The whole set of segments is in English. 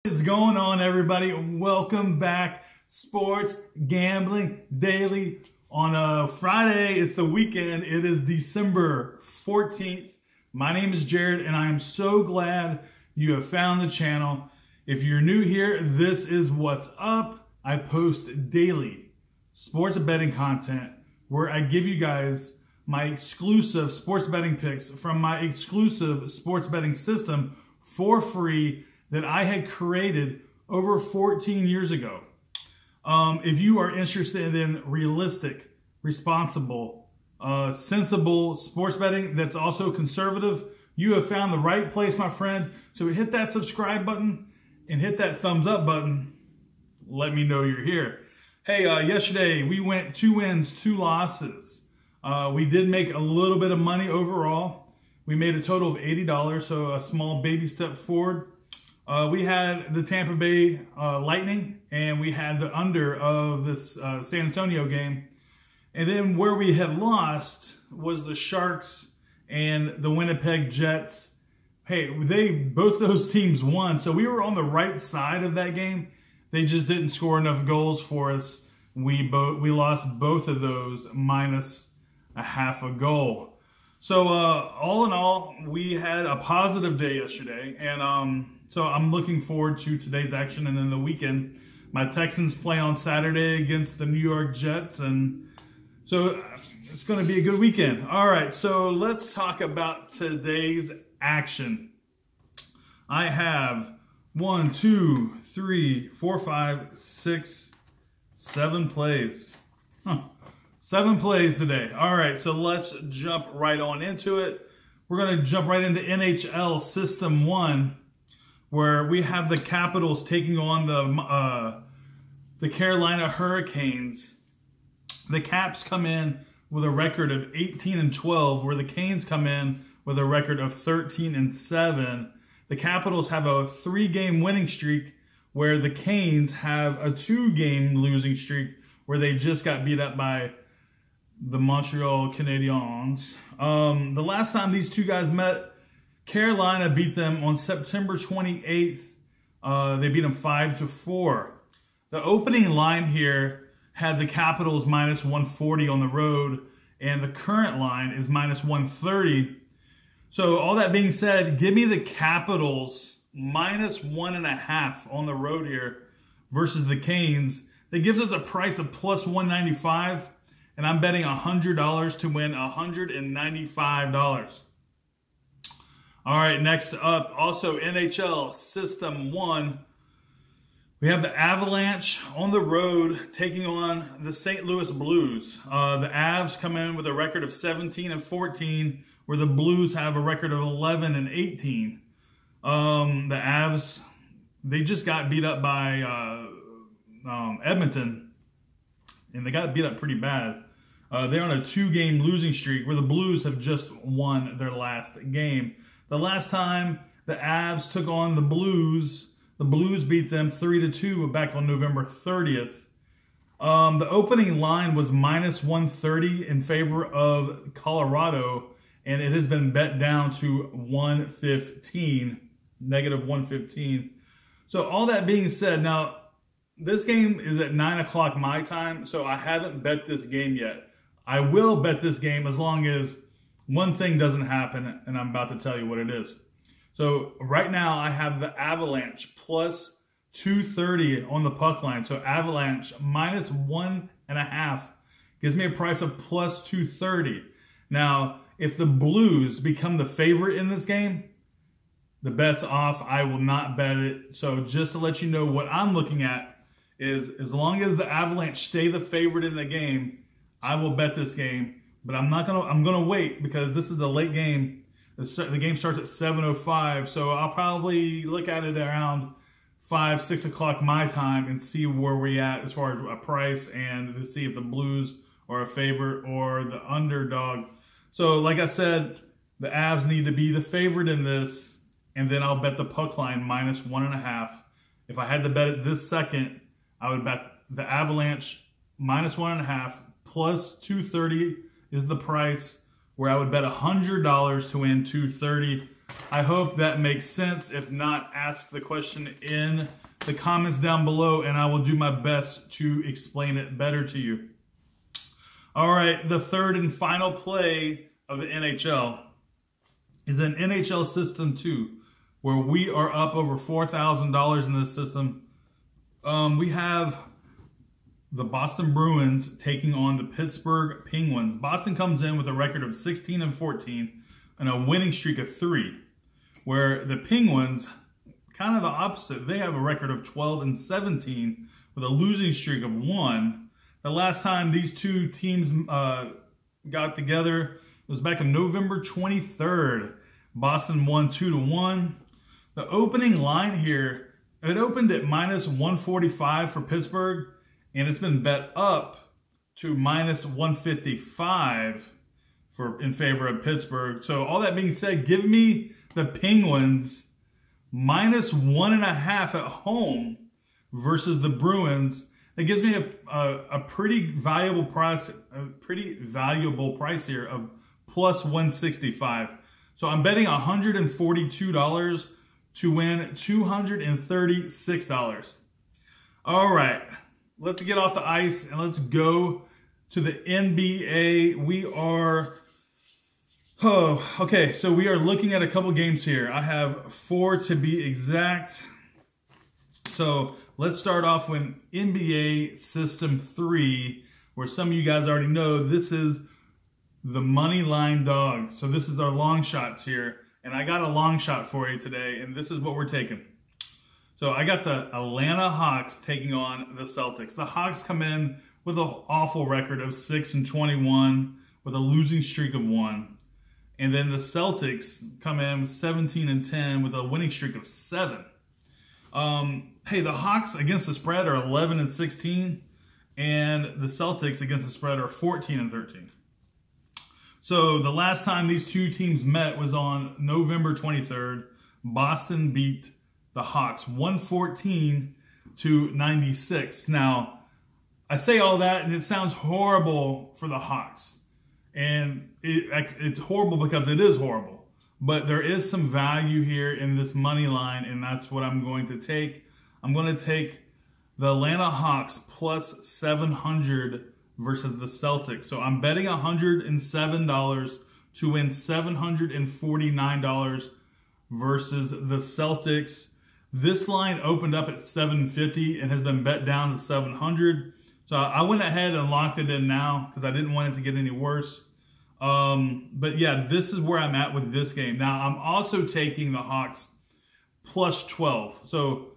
What's going on, everybody? Welcome back. Sports Gambling Daily on a Friday. It's the weekend. It is December 14th. My name is Jared, and I am so glad you have found the channel. If you're new here, this is what's up. I post daily sports betting content where I give you guys my exclusive sports betting picks from my exclusive sports betting system for free that I had created over 14 years ago. If you are interested in realistic, responsible, sensible sports betting that's also conservative, you have found the right place, my friend. So hit that subscribe button and hit that thumbs up button. Let me know you're here. Hey, yesterday we went 2 wins, 2 losses. We did make a little bit of money overall. We made a total of $80, so a small baby step forward. We had the Tampa Bay Lightning, and we had the under of this San Antonio game. And then where we had lost was the Sharks and the Winnipeg Jets. Hey, both those teams won, so we were on the right side of that game. They just didn't score enough goals for us. We lost both of those minus a half a goal. So all in all, we had a positive day yesterday, and so I'm looking forward to today's action. And then the weekend, my Texans play on Saturday against the New York Jets, and so it's going to be a good weekend. All right, so let's talk about today's action. I have 1, 2, 3, 4, 5, 6, 7 plays. 7 plays today. All right, so let's jump right on into it. We're going to jump right into NHL System 1, where we have the Capitals taking on the Carolina Hurricanes. The Caps come in with a record of 18-12, where the Canes come in with a record of 13-7. The Capitals have a 3-game winning streak, where the Canes have a 2-game losing streak, where they just got beat up by the Montreal Canadiens. The last time these two guys met, Carolina beat them on September 28th. They beat them 5-4. The opening line here had the Capitals minus 140 on the road, and the current line is minus 130. So all that being said, give me the Capitals minus 1.5 on the road here versus the Canes. That gives us a price of plus 195, and I'm betting $100 to win $195. All right, next up, also NHL System 1. We have the Avalanche on the road taking on the St. Louis Blues. The Avs come in with a record of 17-14, where the Blues have a record of 11-18. The Avs, they just got beat up by Edmonton, and they got beat up pretty bad. They're on a 2-game losing streak, where the Blues have just won their last game. The last time the Avs took on the Blues beat them 3-2 back on November 30th. The opening line was minus 130 in favor of Colorado, and it has been bet down to 115, negative 115. So all that being said, now this game is at 9 o'clock my time, so I haven't bet this game yet. I will bet this game as long as one thing doesn't happen, and I'm about to tell you what it is. So right now I have the Avalanche plus 230 on the puck line. So Avalanche minus 1.5 gives me a price of plus 230. Now, if the Blues become the favorite in this game, the bet's off. I will not bet it. So just to let you know, what I'm looking at is, as long as the Avalanche stay the favorite in the game, I will bet this game. But I'm gonna wait, because this is the late game. The game starts at 7:05, so I'll probably look at it around 5, 6 o'clock my time and see where we're at as far as a price, and to see if the Blues are a favorite or the underdog. So like I said, the Avs need to be the favorite in this, and then I'll bet the puck line minus 1.5. If I had to bet it this second, I would bet the Avalanche minus 1.5 plus 230 is the price, where I would bet $100 to win $230. I hope that makes sense. If not, ask the question in the comments down below and I will do my best to explain it better to you. All right, the third and final play of the NHL is an NHL System 2, where we are up over $4,000 in this system. We have the Boston Bruins taking on the Pittsburgh Penguins. Boston comes in with a record of 16-14 and a winning streak of 3, where the Penguins, kind of the opposite, they have a record of 12-17 with a losing streak of 1. The last time these two teams got together was back on November 23rd. Boston won 2-1. The opening line here, it opened at -145 for Pittsburgh, and it's been bet up to -155 in favor of Pittsburgh. So all that being said, give me the Penguins -1.5 at home versus the Bruins. It gives me a pretty valuable price, here of +165. So I'm betting $142 to win $236. All right, let's get off the ice and let's go to the NBA. Okay, so we are looking at a couple games here. I have 4 to be exact. So let's start off with NBA System 3, where some of you guys already know this is the money line dog. So this is our long shots here. And I got a long shot for you today, and this is what we're taking. So I got the Atlanta Hawks taking on the Celtics. The Hawks come in with an awful record of 6-21 with a losing streak of 1. And then the Celtics come in 17-10 with a winning streak of 7. Hey, the Hawks against the spread are 11-16, and the Celtics against the spread are 14-13. So the last time these two teams met was on November 23rd. Boston beat the Hawks 114-96. Now, I say all that and it sounds horrible for the Hawks. And it's horrible because it is horrible. But there is some value here in this money line, and that's what I'm going to take. I'm going to take the Atlanta Hawks +700 versus the Celtics. So I'm betting $107 to win $749 versus the Celtics. This line opened up at 750 and has been bet down to 700. So I went ahead and locked it in now because I didn't want it to get any worse. But yeah, this is where I'm at with this game. Now I'm also taking the Hawks +12. So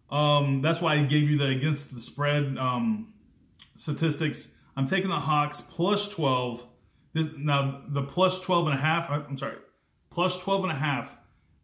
that's why I gave you the against the spread statistics. I'm taking the Hawks +12. Now the +12.5. I'm sorry, +12.5.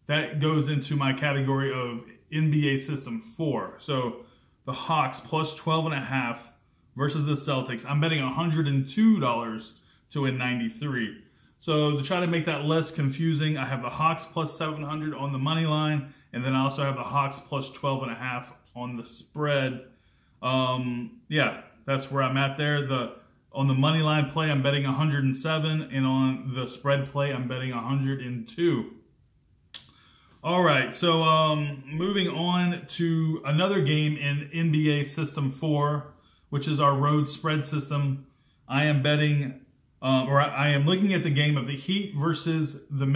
That goes into my category of NBA System 4. So the Hawks +12.5 versus the Celtics. I'm betting $102 to win 93. So to try to make that less confusing, I have the Hawks +700 on the money line, and then I also have the Hawks +12.5 on the spread. Yeah, that's where I'm at there. On the money line play, I'm betting 107, and on the spread play, I'm betting 102. All right, so moving on to another game in NBA System 4, which is our road spread system. I am betting, I am looking at the game of the Heat versus the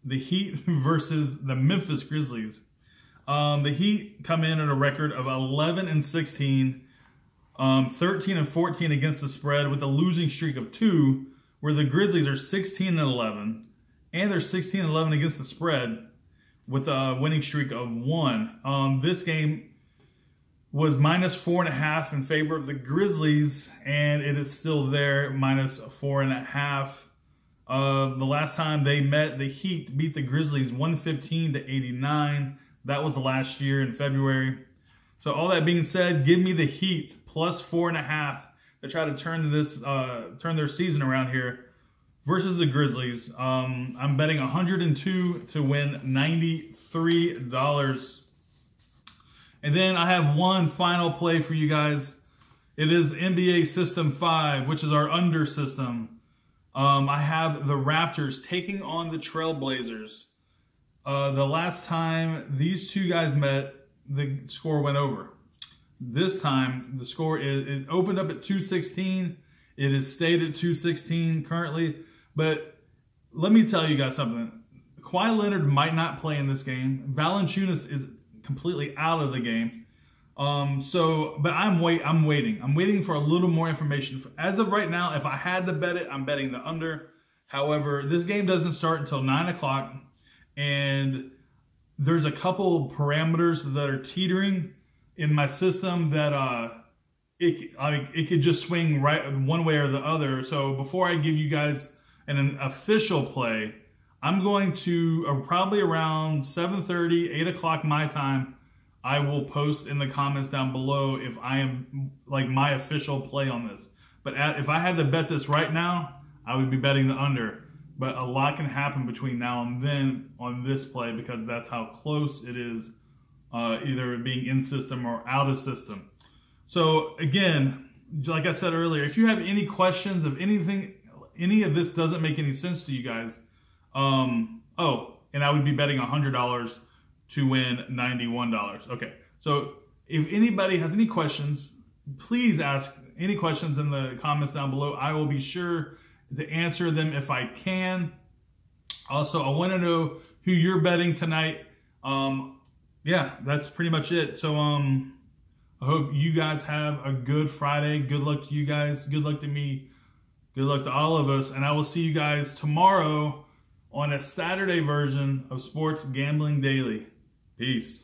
the Heat versus the Memphis Grizzlies. The Heat come in at a record of 11-16, 13-14 against the spread with a losing streak of 2, where the Grizzlies are 16-11. And they're 16-11 against the spread with a winning streak of 1. This game was -4.5 in favor of the Grizzlies, and it is still there, -4.5. The last time they met, the Heat beat the Grizzlies 115-89. That was last year in February. So all that being said, give me the Heat +4.5 to try to turn their season around here versus the Grizzlies. I'm betting 102 to win $93. And then I have one final play for you guys. It is NBA System 5, which is our under system. I have the Raptors taking on the Trailblazers. The last time these two guys met, the score went over. This time, the score it opened up at 216. It has stayed at 216 currently. But let me tell you guys something. Kawhi Leonard might not play in this game. Valanciunas is completely out of the game. But I'm waiting. I'm waiting for a little more information. As of right now, if I had to bet it, I'm betting the under. However, this game doesn't start until 9 o'clock. And there's a couple parameters that are teetering in my system that it could just swing right one way or the other. So before I give you guys an official play, I'm going to probably around 7:30, 8 o'clock my time, I will post in the comments down below if I am like my official play on this. But if I had to bet this right now, I would be betting the under. But a lot can happen between now and then on this play because that's how close it is, either being in system or out of system. So again, like I said earlier, if you have any questions of anything, any of this doesn't make any sense to you guys, and I would be betting $100 to win $91. Okay, so if anybody has any questions, please ask any questions in the comments down below. I will be sure to answer them if I can. Also, I want to know who you're betting tonight. Yeah, that's pretty much it. So I hope you guys have a good Friday. Good luck to you guys. Good luck to me. Good luck to all of us. And I will see you guys tomorrow on a Saturday version of Sports Gambling Daily. Peace.